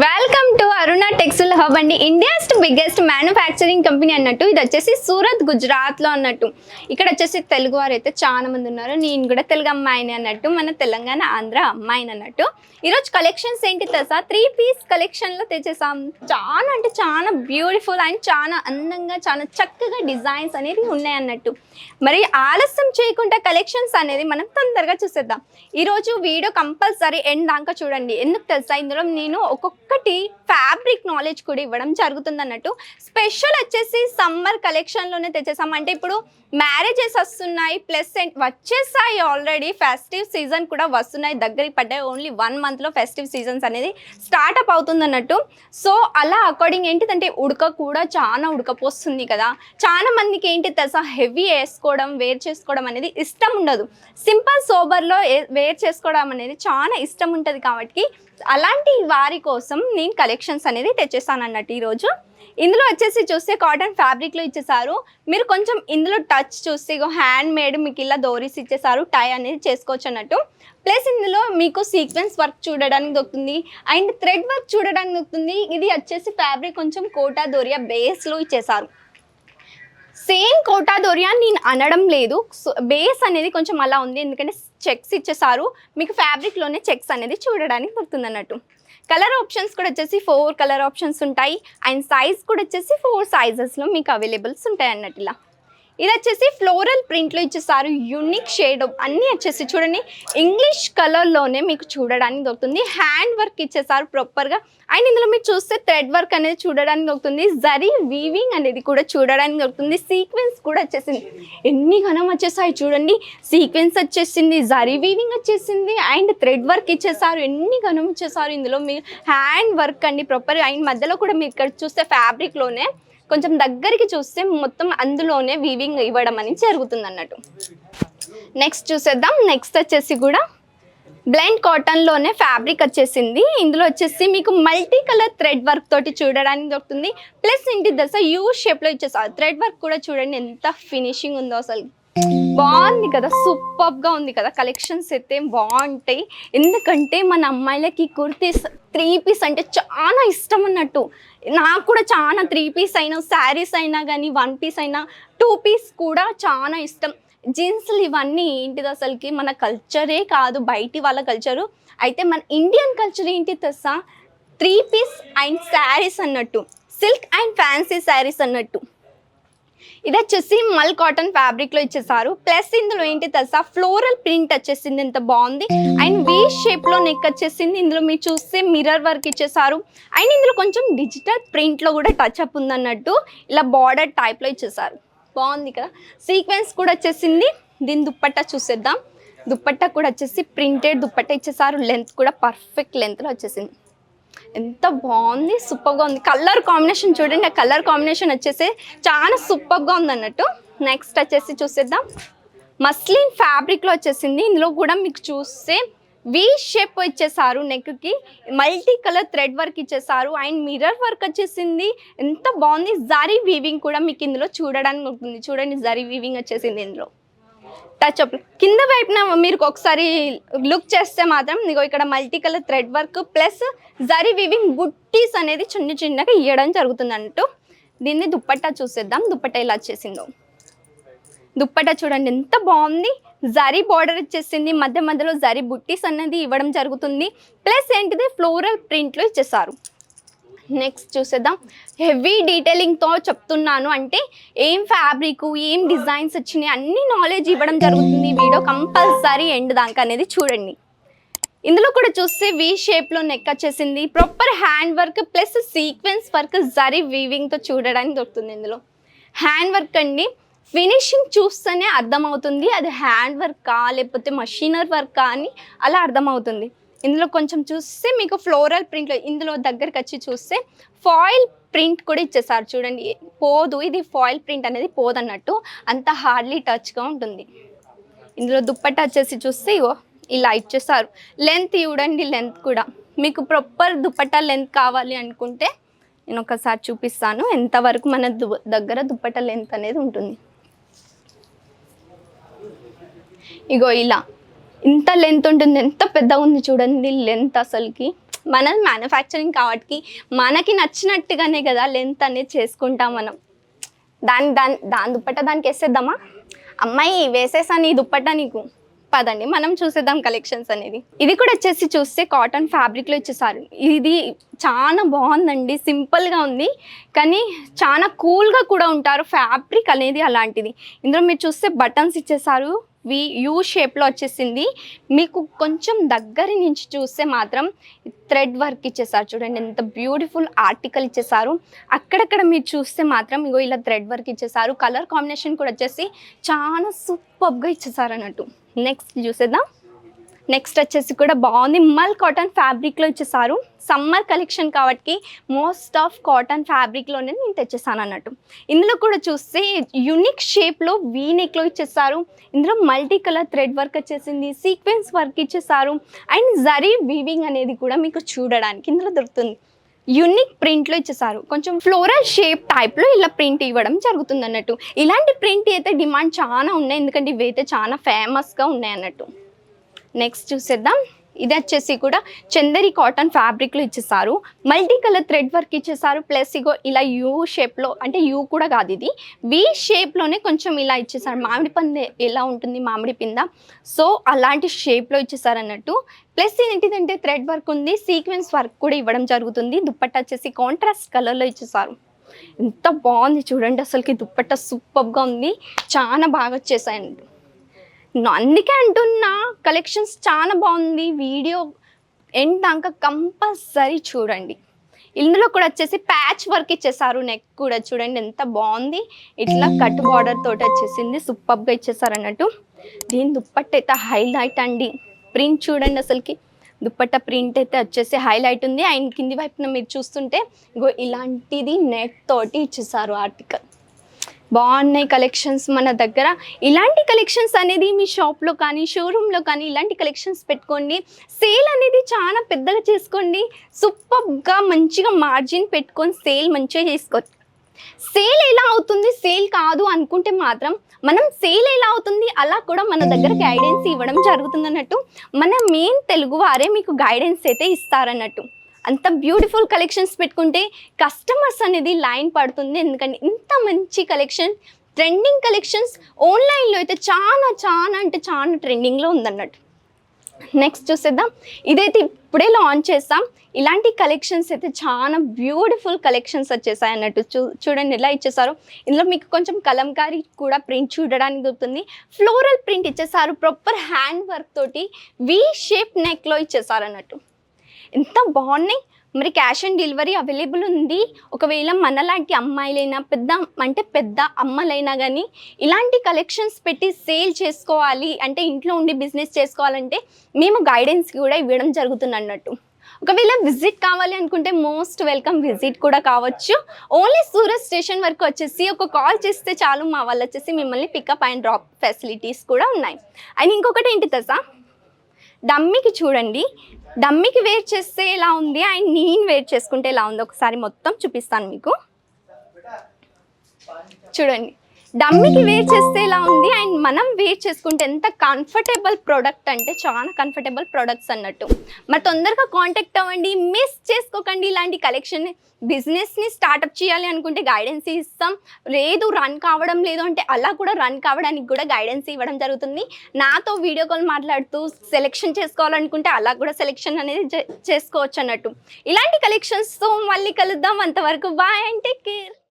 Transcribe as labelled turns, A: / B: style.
A: Welcome to Aruna textile hub అండి. India's biggest manufacturing company అన్నట్టు. ఇది వచ్చేసి సూరత్ గుజరాత్లో అన్నట్టు. ఇక్కడ వచ్చేసి తెలుగు వారు అయితే చాలా మంది ఉన్నారు. నేను కూడా తెలుగు అమ్మాయిని అన్నట్టు, మన తెలంగాణ ఆంధ్ర అమ్మాయిని అన్నట్టు. ఈరోజు కలెక్షన్స్ ఏంటి తెలుసా? 3 పీస్ కలెక్షన్లో తెచ్చేసాం. చాలా అంటే చాలా బ్యూటిఫుల్ అండ్ చాలా అందంగా చాలా చక్కగా డిజైన్స్ అనేది ఉన్నాయి అన్నట్టు. మరి ఆలస్యం చేయకుండా కలెక్షన్స్ అనేది మనం తొందరగా చూసేద్దాం. ఈరోజు వీడియో కంపల్సరీ ఎండ్ దాకా చూడండి. ఎందుకు తెలుసా? ఇందులో నేను ఒక్కొక్కటి ఫ్యాబ్రిక్ నాలెడ్జ్ కూడా ఇవ్వడం జరుగుతుంది అన్నట్టు. స్పెషల్ వచ్చేసి సమ్మర్ కలెక్షన్లోనే తెచ్చేసాం. అంటే ఇప్పుడు మ్యారేజెస్ వస్తున్నాయి, ప్లస్ వచ్చేసాయి ఆల్రెడీ. ఫెస్టివ్ సీజన్ కూడా వస్తున్నాయి, దగ్గరికి పడ్డాయి. ఓన్లీ 1 మంత్లో ఫెస్టివ్ సీజన్స్ అనేది స్టార్ట్అప్ అవుతుంది అన్నట్టు. సో అలా అకార్డింగ్ ఏంటిదంటే ఉడక కూడా చాలా ఉడకపోస్తుంది కదా. చాలా మందికి ఏంటి తెలుసా, హెవీ వేసుకోవడం వేర్ చేసుకోవడం అనేది ఇష్టం ఉండదు. సింపుల్ సోబర్లో వేర్ చేసుకోవడం అనేది చాలా ఇష్టం ఉంటుంది. కాబట్టి అలాంటి వారి కోసం నేను కలెక్షన్స్ అనేది తెచ్చేస్తాను అన్నట్టు. ఈరోజు ఇందులో వచ్చేసి చూస్తే కాటన్ ఫ్యాబ్రిక్లో ఇచ్చేసారు. మీరు కొంచెం ఇందులో టచ్ చూస్తే హ్యాండ్ మేడ్ మీకు ఇలా డోరీస్ ఇచ్చేసారు. టై అనేది చేసుకోవచ్చు అన్నట్టు. ప్లస్ ఇందులో మీకు సీక్వెన్స్ వర్క్ చూడడానికి దొరుకుతుంది అండ్ థ్రెడ్ వర్క్ చూడడానికి దొరుకుతుంది. ఇది వచ్చేసి ఫ్యాబ్రిక్ కొంచెం కోటా దోరియా బేస్లో ఇచ్చేసారు. సేమ్ కోటా దోరియా నేను అనడం లేదు, బేస్ అనేది కొంచెం అలా ఉంది. ఎందుకంటే చెక్స్ ఇచ్చేసారు, మీకు ఫ్యాబ్రిక్లోనే చెక్స్ అనేది చూడడానికి దొరుకుతుంది అన్నట్టు. కలర్ ఆప్షన్స్ కూడా వచ్చేసి 4 కలర్ ఆప్షన్స్ ఉంటాయి అండ్ సైజ్ కూడా వచ్చేసి 4 సైజెస్లో మీకు అవైలబుల్స్ ఉంటాయి అన్నట్టు. ఇలా ఇది వచ్చేసి ఫ్లోరల్ ప్రింట్లో ఇచ్చేసారు. యూనిక్ షేడ్ అన్నీ వచ్చేసి చూడండి ఇంగ్లీష్ కలర్లోనే మీకు చూడడానికి దొరుకుతుంది. హ్యాండ్ వర్క్ ఇచ్చేసారు ప్రాపర్గా. అండ్ ఇందులో మీరు చూస్తే థ్రెడ్ వర్క్ అనేది చూడడానికి దొరుకుతుంది. జరీ వీవింగ్ అనేది కూడా చూడడానికి దొరుకుతుంది. సీక్వెన్స్ కూడా వచ్చేసింది. ఎన్ని ఘనం వచ్చేసాయి చూడండి. సీక్వెన్స్ వచ్చేసింది, జరీ వీవింగ్ వచ్చేసింది అండ్ థ్రెడ్ వర్క్ ఇచ్చేసారు. ఎన్ని ఘనం ఇచ్చేసారు. ఇందులో మీరు హ్యాండ్ వర్క్ అండి ప్రాపర్. అండ్ మధ్యలో కూడా మీరు ఇక్కడ చూస్తే ఫ్యాబ్రిక్లోనే కొంచెం దగ్గరికి చూస్తే మొత్తం అందులోనే వీవింగ్ ఇవ్వడం అనేది జరుగుతుంది అన్నట్టు. నెక్స్ట్ చూసేద్దాం. నెక్స్ట్ వచ్చేసి కూడా బ్లెండ్ కాటన్లోనే ఫ్యాబ్రిక్ వచ్చేసింది. ఇందులో వచ్చేసి మీకు మల్టీ కలర్ థ్రెడ్ వర్క్ తోటి చూడడానికి దొరుకుతుంది. ప్లస్ ఇంటి దశ యూ షేప్లో ఇచ్చేసారు. థ్రెడ్ వర్క్ కూడా చూడండి ఎంత ఫినిషింగ్ ఉందో, అసలు బాగుంది కదా, సూపర్గా ఉంది కదా. కలెక్షన్స్ అయితే బాగుంటాయి. ఎందుకంటే మన అమ్మాయిలకి కుర్తీస్ 3 పీస్ అంటే చాలా ఇష్టం అన్నట్టు. నాకు కూడా చాలా 3 పీస్ అయినా, శారీస్ అయినా కానీ 1 పీస్ అయినా 2 పీస్ కూడా చాలా ఇష్టం. జీన్స్లు ఇవన్నీ ఏంటిది అసలుకి మన కల్చరే కాదు, బయటి వాళ్ళ కల్చరు. అయితే మన ఇండియన్ కల్చర్ ఏంటి తెలుసా, 3 పీస్ అండ్ శారీస్ అన్నట్టు, సిల్క్ అండ్ ఫ్యాన్సీ శారీస్ అన్నట్టు. ఇది వచ్చేసి మల్ కాటన్ ఫ్యాబ్రిక్లో ఇచ్చేసారు. ప్లస్ ఇందులో ఏంటి తెలుసా, ఫ్లోరల్ ప్రింట్ వచ్చేసింది, ఎంత బాగుంది. అండ్ వీ షేప్లో నెక్ వచ్చేసింది. ఇందులో మీరు చూస్తే మిర్రర్ వర్క్ ఇచ్చేసారు. అండ్ ఇందులో కొంచెం డిజిటల్ ప్రింట్లో కూడా టచ్ అప్ ఉందన్నట్టు. ఇలా బార్డర్ టైప్లో ఇచ్చేసారు. బాగుంది కదా. సీక్వెన్స్ కూడా వచ్చేసింది. దీని దుప్పట్టా చూసేద్దాం. దుప్పట్టా కూడా వచ్చేసి ప్రింటెడ్ దుప్పట్టా ఇచ్చేసారు. లెంత్ కూడా పర్ఫెక్ట్ లెంత్లో వచ్చేసింది. ఎంత బాగుంది, సూపర్గా ఉంది. కలర్ కాంబినేషన్ చూడండి, ఆ కలర్ కాంబినేషన్ వచ్చేసి చాలా సూపర్గా ఉంది అన్నట్టు. నెక్స్ట్ వచ్చేసి చూసేద్దాం. మస్లిన్ ఫ్యాబ్రిక్లో వచ్చేసింది. ఇందులో కూడా మీకు చూస్తే వీ షేప్ ఇచ్చేసారు. నెక్కి మల్టీ కలర్ థ్రెడ్ వర్క్ ఇచ్చేసారు అండ్ మిర్రర్ వర్క్ వచ్చేసింది. ఎంత బాగుంది. జరీ వీవింగ్ కూడా మీకు ఇందులో చూడడానికి ఉంటుంది. చూడండి జరీ వీవింగ్ వచ్చేసింది. ఇందులో టచ్ అప్ కింద వైపున మీరు ఒకసారి లుక్ చేస్తే మాత్రం ఇగో ఇక్కడ multi colour thread work plus zari weaving బుట్టీస్ అనేది చిన్న చిన్నగా ఇవ్వడం జరుగుతుంది అన్నట్టు. దీన్ని దుప్పట్టా చూసేద్దాం. దుప్పట్టా ఇలా వచ్చేసిందో. దుప్పట్టా చూడండి ఎంత బాగుంది. జరీ బార్డర్ వచ్చేసింది, మధ్య మధ్యలో జరీ బుట్టీస్ అనేది ఇవ్వడం జరుగుతుంది. ప్లస్ ఏంటిది ఫ్లోరల్ ప్రింట్లో ఇచ్చేసారు. నెక్స్ట్ చూసేద్దాం. హెవీ డీటెయిలింగ్తో చెప్తున్నాను, అంటే ఏం ఫ్యాబ్రిక్ ఏం డిజైన్స్ వచ్చినాయి అన్ని నాలెడ్జ్ ఇవ్వడం జరుగుతుంది. వీడియో కంపల్సరీ ఎండ్ దాకా అనేది చూడండి. ఇందులో కూడా చూస్తే వీ షేప్లో నెక్ వచ్చేసింది. Proper hand work plus sequence work zari వీవింగ్తో చూడడానికి దొరుకుతుంది. ఇందులో హ్యాండ్ వర్క్ అండి, ఫినిషింగ్ చూస్తేనే అర్థమవుతుంది అది హ్యాండ్ వర్కా లేకపోతే మషీనర్ వర్కా అని అలా అర్థమవుతుంది. ఇందులో కొంచెం చూస్తే మీకు ఫ్లోరల్ ప్రింట్లో, ఇందులో దగ్గరికి వచ్చి చూస్తే ఫాయిల్ ప్రింట్ కూడా ఇచ్చేసారు. చూడండి పోదు, ఇది ఫాయిల్ ప్రింట్ అనేది పోదన్నట్టు, అంత హార్డ్లీ టచ్గా ఉంటుంది. ఇందులో దుప్పట్టా వచ్చేసి చూస్తే ఇగో ఇలా ఇచ్చేసారు. లెంత్ చూడండి, లెంత్ కూడా మీకు ప్రాపర్ దుప్పట్టా లెంత్ కావాలి అనుకుంటే నేను ఒకసారి చూపిస్తాను ఎంతవరకు మన దగ్గర దుప్పట్టా లెంత్ అనేది ఉంటుంది. ఇగో ఇలా ఇంత లెంత్ ఉంటుంది. ఎంత పెద్దగా ఉంది చూడండి లెంత్, అసలుకి మనది మ్యానుఫ్యాక్చరింగ్ కాబట్టి మనకి నచ్చినట్టుగానే కదా లెంత్ అనేది చేసుకుంటాం మనం. దాని దుప్పట్ట దానికి వేసేద్దామా? అమ్మాయి వేసేసాను ఈ దుప్పట్ట నీకు, పదండి మనం చూసేద్దాం కలెక్షన్స్ అనేది. ఇది కూడా వచ్చేసి చూస్తే కాటన్ ఫ్యాబ్రిక్లో ఇచ్చేసారు. ఇది చాలా బాగుందండి, సింపుల్గా ఉంది కానీ చాలా కూల్గా కూడా ఉంటారు. ఫ్యాబ్రిక్ అనేది అలాంటిది. ఇందులో మీరు చూస్తే బటన్స్ ఇచ్చేసారు, యూ షేప్లో వచ్చేసింది. మీకు కొంచెం దగ్గర నుంచి చూస్తే మాత్రం థ్రెడ్ వర్క్ ఇచ్చేసారు. చూడండి ఎంత బ్యూటిఫుల్ ఆర్టికల్ ఇచ్చేసారు. అక్కడక్కడ మీరు చూస్తే మాత్రం ఇగో ఇలా థ్రెడ్ వర్క్ ఇచ్చేసారు. కలర్ కాంబినేషన్ కూడా వచ్చేసి చాలా సూపర్గా ఇచ్చేసారు అన్నట్టు. నెక్స్ట్ చూసేద్దాం. నెక్స్ట్ వచ్చేసి కూడా బాగుంది, మల్ కాటన్ ఫ్యాబ్రిక్లో ఇచ్చేసారు. సమ్మర్ కలెక్షన్ కాబట్టి మోస్ట్ ఆఫ్ కాటన్ ఫ్యాబ్రిక్లోనే నేను తెచ్చేసాను అన్నట్టు. ఇందులో కూడా చూస్తే యూనిక్ షేప్లో వీ నెక్లో ఇచ్చేసారు. ఇందులో మల్టీ కలర్ థ్రెడ్ వర్క్ వచ్చేసింది, సీక్వెన్స్ వర్క్ ఇచ్చేసారు అండ్ జరీ వీవింగ్ అనేది కూడా మీకు చూడడానికి ఇందులో దొరుకుతుంది. యూనిక్ ప్రింట్లో ఇచ్చేసారు, కొంచెం ఫ్లోరల్ షేప్ టైప్లో ఇలా ప్రింట్ ఇవ్వడం జరుగుతుంది అన్నట్టు. ఇలాంటి ప్రింట్ అయితే డిమాండ్ చాలా ఉన్నాయి, ఎందుకంటే ఇవైతే చాలా ఫేమస్గా ఉన్నాయి అన్నట్టు. నెక్స్ట్ చూసేద్దాం. ఇది వచ్చేసి కూడా చందరి కాటన్ ఫ్యాబ్రిక్లో ఇచ్చేసారు. మల్టీ కలర్ థ్రెడ్ వర్క్ ఇచ్చేసారు. ప్లస్ ఇగో ఇలా యూ షేప్లో, అంటే యూ కూడా కాదు ఇది వి షేప్లోనే కొంచెం ఇలా ఇచ్చేసారు. మామిడి పండు ఎలా ఉంటుంది మామిడి పింద, సో అలాంటి షేప్లో ఇచ్చేసారు అన్నట్టు. ప్లస్ ఏంటిదంటే థ్రెడ్ వర్క్ ఉంది, సీక్వెన్స్ వర్క్ కూడా ఇవ్వడం జరుగుతుంది. దుప్పట్ట వచ్చేసి కాంట్రాస్ట్ కలర్లో ఇచ్చేసారు. ఎంత బాగుంది చూడండి, అసలుకి దుప్పట్ట సూపర్గా ఉంది, చాలా బాగా వచ్చేసాయి అన్నట్టు. అందుకే అంటున్నా కలెక్షన్స్ చాలా బాగుంది. వీడియో ఎండ్ దాకా కంపల్సరీ చూడంండి. ఇందులో కూడా వచ్చేసి ప్యాచ్ వర్క్ ఇచ్చేసారు. నెక్ కూడా చూడండి ఎంత బాగుంది, ఇట్లా కట్ బార్డర్ తోటి వచ్చేసింది, సూపర్గా ఇచ్చేసారు అన్నట్టు. దీని దుప్పట్ట అయితే హైలైట్ అండి. ప్రింట్ చూడండి, అసలుకి దుప్పట్ట ప్రింట్ అయితే వచ్చేసి హైలైట్ ఉంది. అండ్ కింది వైపున మీరు చూస్తుంటే ఇగో ఇలాంటిది నెట్ తోటి ఇచ్చేసారు ఆర్టికల్. బాగున్నాయి కలెక్షన్స్ మన దగ్గర. ఇలాంటి కలెక్షన్స్ అనేది మీ షాప్లో కానీ షోరూంలో కానీ ఇలాంటి కలెక్షన్స్ పెట్టుకోండి. సేల్ అనేది చాలా పెద్దగా చేసుకోండి, సూపర్గా మంచిగా మార్జిన్ పెట్టుకొని సేల్ మంచిగా చేసుకోవచ్చు. సేల్ ఎలా అవుతుంది, సేల్ కాదు అనుకుంటే మాత్రం మనం సేల్ ఎలా అవుతుంది అలా కూడా మన దగ్గర గైడెన్స్ ఇవ్వడం జరుగుతుంది అన్నట్టు. మన మెయిన్ తెలుగు వారే మీకు గైడెన్స్ అయితే ఇస్తారన్నట్టు. అంత బ్యూటిఫుల్ కలెక్షన్స్ పెట్టుకుంటే కస్టమర్స్ అనేది లైన్ పడుతుంది, ఎందుకంటే ఇంత మంచి కలెక్షన్, ట్రెండింగ్ కలెక్షన్స్ ఆన్లైన్లో అయితే చాలా చాలా అంటే చాలా ట్రెండింగ్లో ఉందన్నట్టు. నెక్స్ట్ చూసేద్దాం. ఇదైతే ఇప్పుడే లాంచ్ చేస్తాం. ఇలాంటి కలెక్షన్స్ అయితే చాలా బ్యూటిఫుల్ కలెక్షన్స్ వచ్చేసాయి అన్నట్టు. చూడండి ఎలా ఇచ్చేసారు. ఇందులో మీకు కొంచెం కలంకారీ కూడా ప్రింట్ చూడడానికి దొరుకుతుంది. ఫ్లోరల్ ప్రింట్ ఇచ్చేసారు, ప్రాపర్ హ్యాండ్ వర్క్ తోటి వి షేప్ నెక్లో ఇచ్చేసారు అన్నట్టు. ఎంత బాగున్నాయి. మరి క్యాష్ ఆన్ డెలివరీ అవైలబుల్ ఉంది. ఒకవేళ మనలాంటి అమ్మాయిలైనా పెద్ద అమ్మలైనా కానీ ఇలాంటి కలెక్షన్స్ పెట్టి సేల్ చేసుకోవాలి అంటే, ఇంట్లో ఉండి బిజినెస్ చేసుకోవాలంటే మేము గైడెన్స్ కూడా ఇవ్వడం జరుగుతుంది అన్నట్టు. ఒకవేళ విజిట్ కావాలి అనుకుంటే మోస్ట్ వెల్కమ్, విజిట్ కూడా కావచ్చు. ఓన్లీ సూరత్ స్టేషన్ వరకు వచ్చేసి ఒక కాల్ చేస్తే చాలు, మా వాళ్ళు వచ్చేసి మిమ్మల్ని పికప్ అండ్ డ్రాప్ ఫెసిలిటీస్ కూడా ఉన్నాయి. అండ్ ఇంకొకటి ఏంటి తెలుసా, డమ్మీకి చూడండి, డమ్మీకి వేర్ చేస్తే ఎలా ఉంది అండ్ నేను వేర్ చేసుకుంటే ఎలా ఉంది ఒకసారి మొత్తం చూపిస్తాను మీకు. చూడండి, డమ్మీకి వేర్ చేస్తే ఎలా ఉంది అండ్ మనం వేర్ చేసుకుంటే ఎంత కంఫర్టబుల్ ప్రోడక్ట్ అంటే చాలా కంఫర్టబుల్ ప్రోడక్ట్స్ అన్నట్టు. మరి తొందరగా కాంటాక్ట్ అవ్వండి, మిస్ చేసుకోకండి. ఇలాంటి కలెక్షన్ బిజినెస్ని స్టార్ట్అప్ చేయాలి అనుకుంటే గైడెన్స్ ఇస్తాం. లేదు రన్ కావడం లేదు అంటే అలా కూడా రన్ కావడానికి కూడా గైడెన్స్ ఇవ్వడం జరుగుతుంది. నాతో వీడియో కాల్ మాట్లాడుతూ సెలెక్షన్ చేసుకోవాలనుకుంటే అలా కూడా సెలెక్షన్ అనేది చేసుకోవచ్చు అన్నట్టు. ఇలాంటి కలెక్షన్స్తో మళ్ళీ కలుద్దాం. అంతవరకు బాయ్ అండ్ టేక్ కేర్.